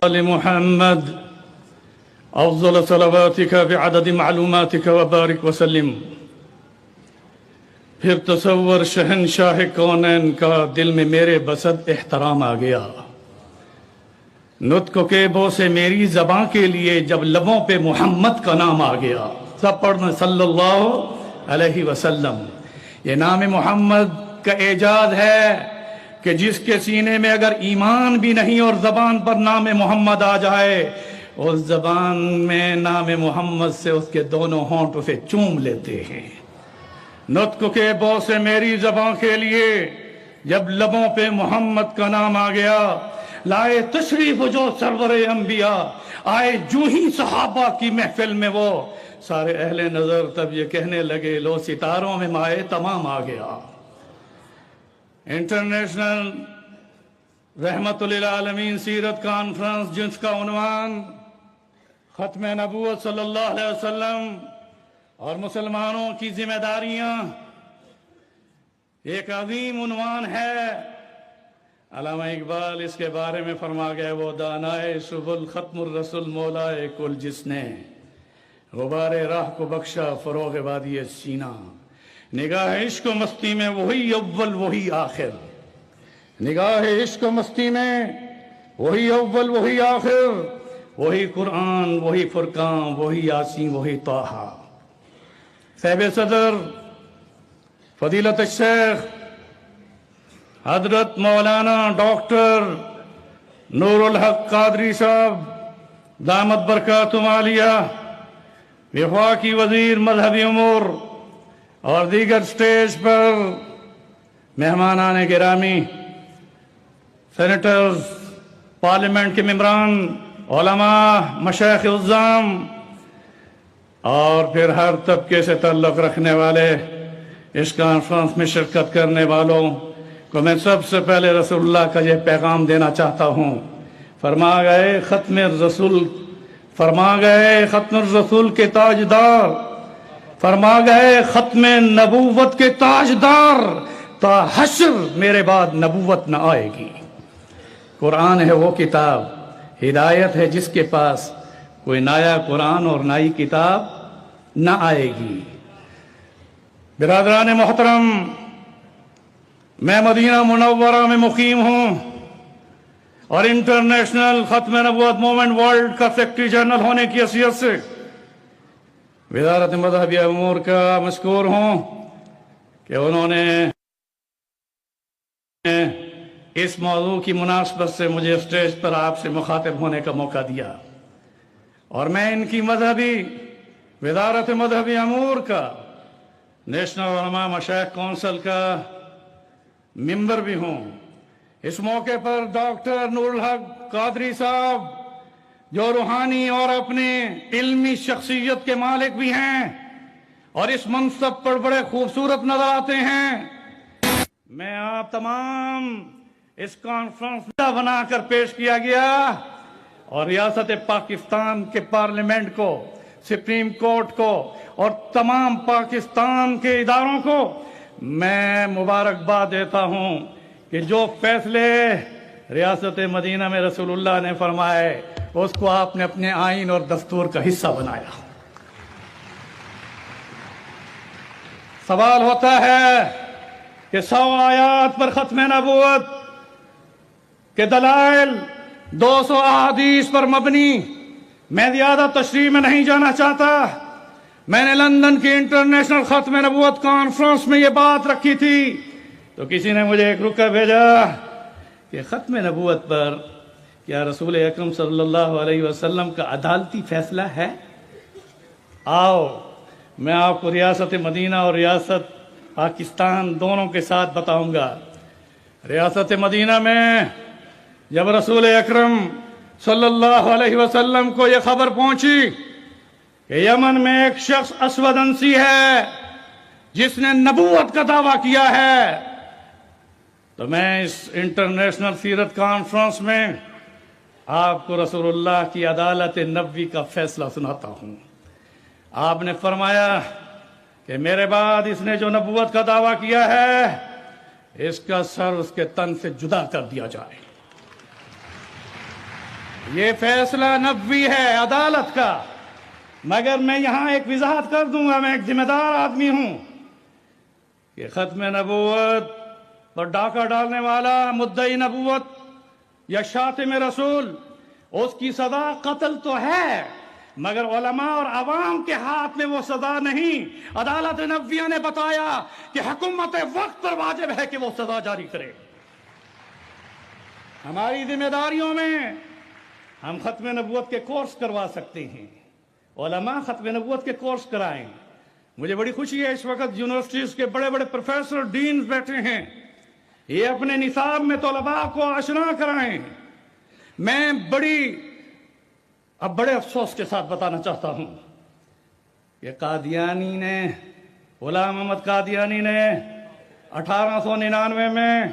آل محمد افضل صلواتک بعدد معلوماتک وبارک وسلم۔ پھر تصور شہنشاہ کونین کا دل میں میرے بسد احترام آ گیا۔ نطق کے بو سے میری زباں کے لیے جب لبوں پہ محمد کا نام آ گیا، سب پڑھنا صلی اللہ علیہ وسلم۔ یہ نام محمد کا اعجاز ہے کہ جس کے سینے میں اگر ایمان بھی نہیں اور زبان پر نام محمد آ جائے، اس زبان میں نام محمد سے اس کے دونوں ہونٹ اسے چوم لیتے ہیں۔ نطق کے بو سے میری زبان کے لیے جب لبوں پہ محمد کا نام آ گیا، لائے تشریف جو سرور انبیاء، آئے جو ہی صحابہ کی محفل میں وہ، سارے اہل نظر تب یہ کہنے لگے لو ستاروں میں مائے تمام آ گیا۔ انٹرنیشنل رحمت للعالمین سیرت کانفرنس، جس کا عنوان ختم نبوت صلی اللہ علیہ وسلم اور مسلمانوں کی ذمہ داریاں، ایک عظیم عنوان ہے۔ علامہ اقبال اس کے بارے میں فرما گئے، وہ دانائے سبل ختم الرسول مولائے کل، جس نے غبار راہ کو بخشا فروغ وادی سینہ۔ نگاہ عشق و مستی میں وہی اول وہی آخر، نگاہ عشق و مستی میں وہی اول وہی آخر، وہی قرآن وہی فرقان وہی یاسین وہی طٰہٰ۔ صاحب صدر فضیلت الشیخ حضرت مولانا ڈاکٹر نور الحق قادری صاحب دامت برکاتہم عالیہ، وفاقی وزیر مذہبی امور اور دیگر سٹیج پر مہمانان گرامی، سینیٹرز، پارلیمنٹ کے ممبران، علماء، مشائخ عظام اور پھر ہر طبقے سے تعلق رکھنے والے، اس کانفرنس میں شرکت کرنے والوں کو میں سب سے پہلے رسول اللہ کا یہ پیغام دینا چاہتا ہوں۔ فرما گئے ختم الرسول کے تاجدار، فرما گئے ختم نبوت کے تاجدار، تا حشر میرے بعد نبوت نہ آئے گی۔ قرآن ہے وہ کتاب، ہدایت ہے جس کے پاس، کوئی نایا قرآن اور نئی کتاب نہ آئے گی۔ برادران محترم، میں مدینہ منورہ میں مقیم ہوں اور انٹرنیشنل ختم نبوت مومنٹ ورلڈ کا سیکرٹری جنرل ہونے کی حیثیت سے وزارت مذہبی امور کا مشکور ہوں کہ انہوں نے اس موضوع کی مناسبت سے مجھے اسٹیج پر آپ سے مخاطب ہونے کا موقع دیا، اور میں ان کی وزارت مذہبی امور کا نیشنل علماء مشائخ کونسل کا ممبر بھی ہوں۔ اس موقع پر ڈاکٹر نور الحق قادری صاحب، جو روحانی اور اپنے علمی شخصیت کے مالک بھی ہیں اور اس منصب پر بڑے خوبصورت نظر آتے ہیں، میں آپ تمام اس کانفرنس بنا کر پیش کیا گیا اور ریاست پاکستان کے پارلیمنٹ کو، سپریم کورٹ کو اور تمام پاکستان کے اداروں کو میں مبارکباد دیتا ہوں کہ جو فیصلے ریاست مدینہ میں رسول اللہ نے فرمائے اس کو آپ نے اپنے آئین اور دستور کا حصہ بنایا۔ سوال ہوتا ہے کہ 100 آیات پر ختم نبوت کے دلائل، 200 احادیث پر مبنی، میں زیادہ تشریح میں نہیں جانا چاہتا۔ میں نے لندن کی انٹرنیشنل ختم نبوت کانفرنس میں یہ بات رکھی تھی تو کسی نے مجھے ایک رکا بھیجا کہ ختم نبوت پر کیا رسول اکرم صلی اللہ علیہ وسلم کا عدالتی فیصلہ ہے؟ آؤ میں آپ کو ریاست مدینہ اور ریاست پاکستان دونوں کے ساتھ بتاؤں گا۔ ریاست مدینہ میں جب رسول اکرم صلی اللہ علیہ وسلم کو یہ خبر پہنچی کہ یمن میں ایک شخص اسود انسی ہے جس نے نبوت کا دعویٰ کیا ہے، تو میں اس انٹرنیشنل سیرت کانفرنس میں آپ کو رسول اللہ کی عدالت نبوی کا فیصلہ سناتا ہوں۔ آپ نے فرمایا کہ میرے بعد اس نے جو نبوت کا دعویٰ کیا ہے، اس کا سر اس کے تن سے جدا کر دیا جائے۔ یہ فیصلہ نبوی ہے عدالت کا، مگر میں یہاں ایک وضاحت کر دوں گا، میں ایک ذمہ دار آدمی ہوں کہ ختم نبوت پر ڈاکہ ڈالنے والا مدعی نبوت یا شاتم رسول، اس کی سزا قتل تو ہے، مگر علماء اور عوام کے ہاتھ میں وہ سزا نہیں۔ عدالت نبویہ نے بتایا کہ حکومت وقت پر واجب ہے کہ وہ سزا جاری کرے۔ ہماری ذمہ داریوں میں ہم ختم نبوت کے کورس کروا سکتے ہیں، علماء ختم نبوت کے کورس کرائیں۔ مجھے بڑی خوشی ہے اس وقت یونیورسٹیز کے بڑے بڑے پروفیسر ڈینز بیٹھے ہیں، یہ اپنے نصاب میں طلباء کو آشنا کرائیں۔ میں بڑے افسوس کے ساتھ بتانا چاہتا ہوں کہ قادیانی نے، غلام احمد قادیانی نے 1899 میں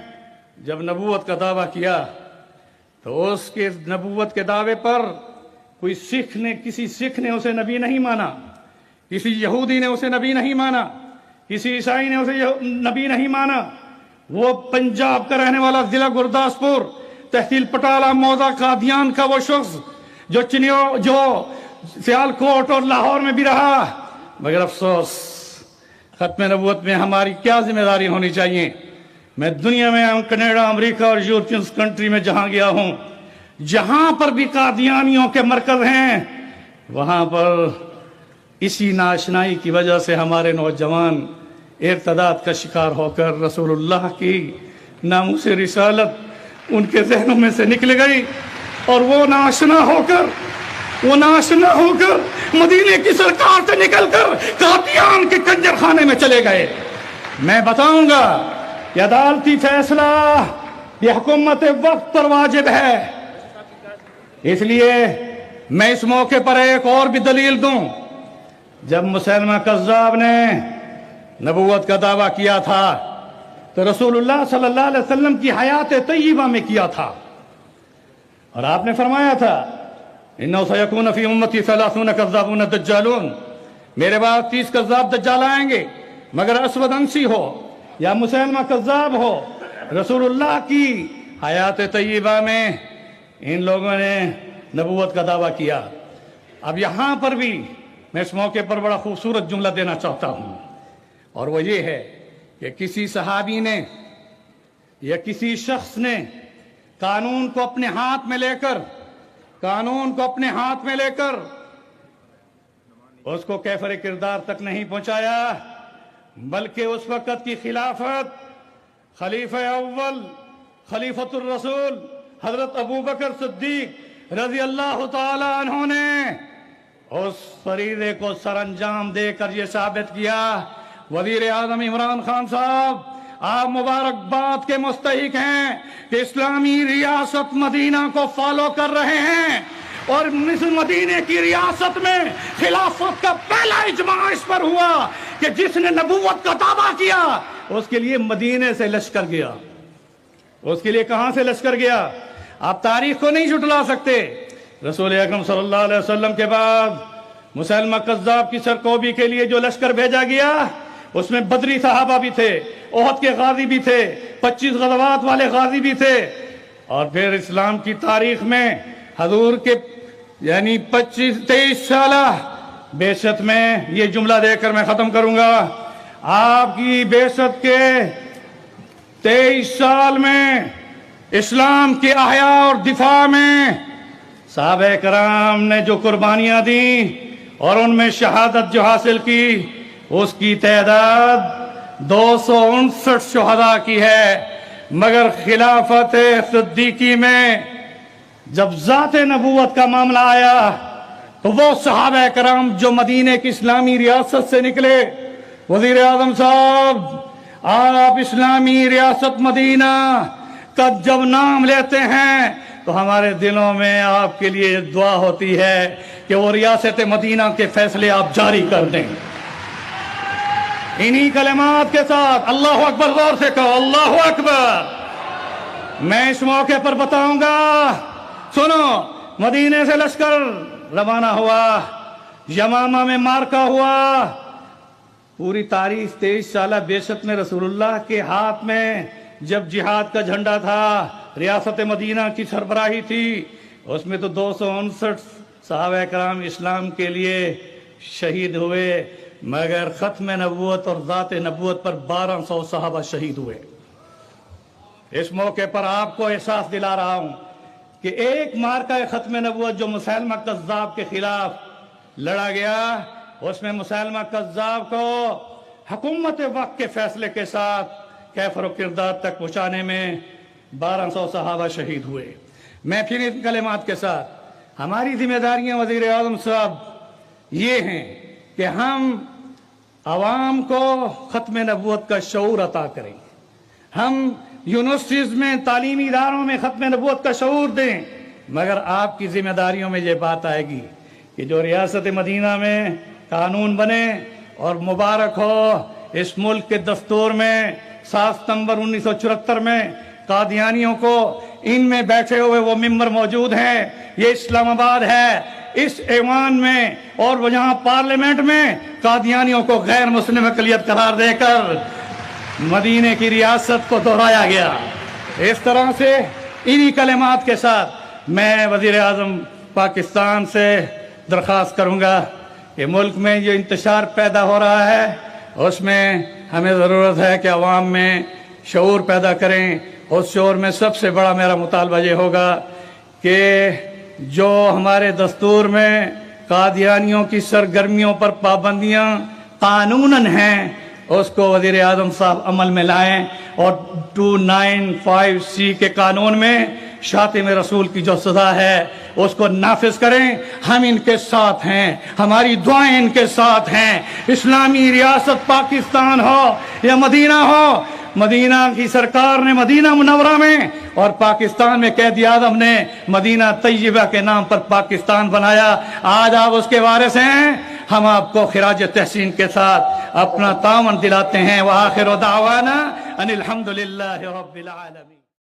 جب نبوت کا دعویٰ کیا تو اس کے نبوت کے دعوے پر کسی سکھ نے اسے نبی نہیں مانا، کسی یہودی نے اسے نبی نہیں مانا، کسی عیسائی نے اسے نبی نہیں مانا۔ وہ پنجاب کا رہنے والا، ضلع گرداسپور، تحصیل پٹالہ، موضع قادیان کا وہ شخص جو سیالکوٹ اور لاہور میں بھی رہا۔ مگر افسوس، ختم نبوت میں ہماری کیا ذمہ داری ہونی چاہیے؟ میں دنیا میں کینیڈا، امریکہ اور یورپین کنٹری میں جہاں گیا ہوں، جہاں پر بھی قادیانیوں کے مرکز ہیں، وہاں پر اسی ناشنائی کی وجہ سے ہمارے نوجوان ارتداد کا شکار ہو کر رسول اللہ کی ناموس رسالت ان کے ذہنوں میں سے نکل گئی، اور وہ ناشنا ہو کر مدینے کی سرکار سے نکل کر قادیان کے کنجر خانے میں چلے گئے۔ میں بتاؤں گا کہ عدالتی فیصلہ یہ حکومت وقت پر واجب ہے، اس لیے میں اس موقع پر ایک اور بھی دلیل دوں۔ جب مسیلمہ کذاب نے نبوت کا دعویٰ کیا تھا تو رسول اللہ صلی اللہ علیہ وسلم کی حیات طیبہ میں کیا تھا، اور آپ نے فرمایا تھا اِنَّهُ سَيَكُونَ فِي أُمَّتِي 30 كَذَّابُونَ دَجَّالُونَ، میرے بعد 30 کذاب دجال آئیں گے، مگر اسود انسی ہو یا مسیلمہ کذاب ہو۔ رسول اللہ کی حیات طیبہ میں ان لوگوں نے نبوت کا دعویٰ کیا۔ اب یہاں پر بھی میں اس موقع پر بڑا خوبصورت جملہ دینا چاہتا ہوں، اور وہ یہ ہے کہ کسی صحابی نے یا کسی شخص نے قانون کو اپنے ہاتھ میں لے کر اس کو کیفر کردار تک نہیں پہنچایا، بلکہ اس وقت کی خلافت خلیفہ اول، خلیفۃ الرسول حضرت ابو بکر صدیق رضی اللہ تعالی عنہ نے اس فریضے کو سر انجام دے کر یہ ثابت کیا۔ وزیر اعظم عمران خان صاحب، آپ مبارکباد کے مستحق ہیں کہ اسلامی ریاست مدینہ کو فالو کر رہے ہیں، اور مدینہ کی ریاست میں خلافت کا پہلا اجماع اس پر ہوا کہ جس نے نبوت کا دعویٰ کیا اس کے لیے مدینہ سے لشکر گیا۔ اس کے لیے کہاں سے لشکر گیا؟ آپ تاریخ کو نہیں جھٹلا سکتے۔ رسول اکرم صلی اللہ علیہ وسلم کے بعد مسیلمہ کذاب کی سرکوبی کے لیے جو لشکر بھیجا گیا، اس میں بدری صحابہ بھی تھے، احد کے غازی بھی تھے، 25 غزوات والے غازی بھی تھے، اور پھر اسلام کی تاریخ میں حضور کے 23 سالہ بعثت میں یہ جملہ دے کر میں ختم کروں گا۔ آپ کی بعثت کے 23 سال میں اسلام کے احیاء اور دفاع میں صحابہ کرام نے جو قربانیاں دیں اور ان میں شہادت جو حاصل کی، اس کی تعداد 259 شہداء کی ہے۔ مگر خلافت صدیقی میں جب ذات نبوت کا معاملہ آیا تو وہ صحابہ کرام جو مدینہ کی اسلامی ریاست سے نکلے، وزیر اعظم صاحب آپ اسلامی ریاست مدینہ کا جب نام لیتے ہیں تو ہمارے دلوں میں آپ کے لیے دعا ہوتی ہے کہ وہ ریاست مدینہ کے فیصلے آپ جاری کر دیں۔ انہی کلمات کے ساتھ اللہ اکبر، غور سے کہو اللہ اکبر۔ میں اس موقع پر بتاؤں گا، سنو، مدینہ سے لشکر روانہ ہوا، یمامہ میں مارکا ہوا، پوری تاریخ 23 سالہ بعثت میں رسول اللہ کے ہاتھ میں جب جہاد کا جھنڈا تھا، ریاست مدینہ کی سربراہی تھی، اس میں تو 259 صحابہ کرام اسلام کے لیے شہید ہوئے، مگر ختم نبوت اور ذات نبوت پر 1200 صحابہ شہید ہوئے۔ اس موقع پر آپ کو احساس دلا رہا ہوں کہ ایک مارکہ ختم نبوت جو مسیلمہ کذاب کے خلاف لڑا گیا، اس میں مسیلمہ کذاب کو حکومت وقت کے فیصلے کے ساتھ کیفر و کردار تک پہنچانے میں 1200 صحابہ شہید ہوئے۔ میں پھر ان کلمات کے ساتھ ہماری ذمہ داریاں وزیر اعظم صاحب یہ ہیں کہ ہم عوام کو ختم نبوت کا شعور عطا کریں، ہم یونیورسٹیز میں تعلیمی اداروں میں ختم نبوت کا شعور دیں، مگر آپ کی ذمہ داریوں میں یہ بات آئے گی کہ جو ریاست مدینہ میں قانون بنے، اور مبارک ہو اس ملک کے دستور میں 7 ستمبر 1974 میں قادیانیوں کو ان میں بیٹھے ہوئے وہ ممبر موجود ہیں، یہ اسلام آباد ہے، اس ایوان میں اور یہاں پارلیمنٹ میں قادیانیوں کو غیر مسلم اقلیت قرار دے کر مدینے کی ریاست کو دہرایا گیا۔ اس طرح سے انہی کلمات کے ساتھ میں وزیر اعظم پاکستان سے درخواست کروں گا کہ ملک میں جو انتشار پیدا ہو رہا ہے اس میں ہمیں ضرورت ہے کہ عوام میں شعور پیدا کریں۔ اس شعور میں سب سے بڑا میرا مطالبہ یہ ہوگا کہ جو ہمارے دستور میں قادیانیوں کی سرگرمیوں پر پابندیاں قانوناً ہیں اس کو وزیر اعظم صاحب عمل میں لائیں، اور 295C کے قانون میں شاتم رسول کی جو سزا ہے اس کو نافذ کریں۔ ہم ان کے ساتھ ہیں، ہماری دعائیں ان کے ساتھ ہیں۔ اسلامی ریاست پاکستان ہو یا مدینہ ہو، مدینہ کی سرکار نے مدینہ منورہ میں اور پاکستان میں قائد اعظم نے مدینہ طیبہ کے نام پر پاکستان بنایا۔ آج آپ اس کے وارث ہیں، ہم آپ کو خراج تحسین کے ساتھ اپنا تعاون دلاتے ہیں۔ وآخر دعوانا ان الحمدللہ رب العالمین۔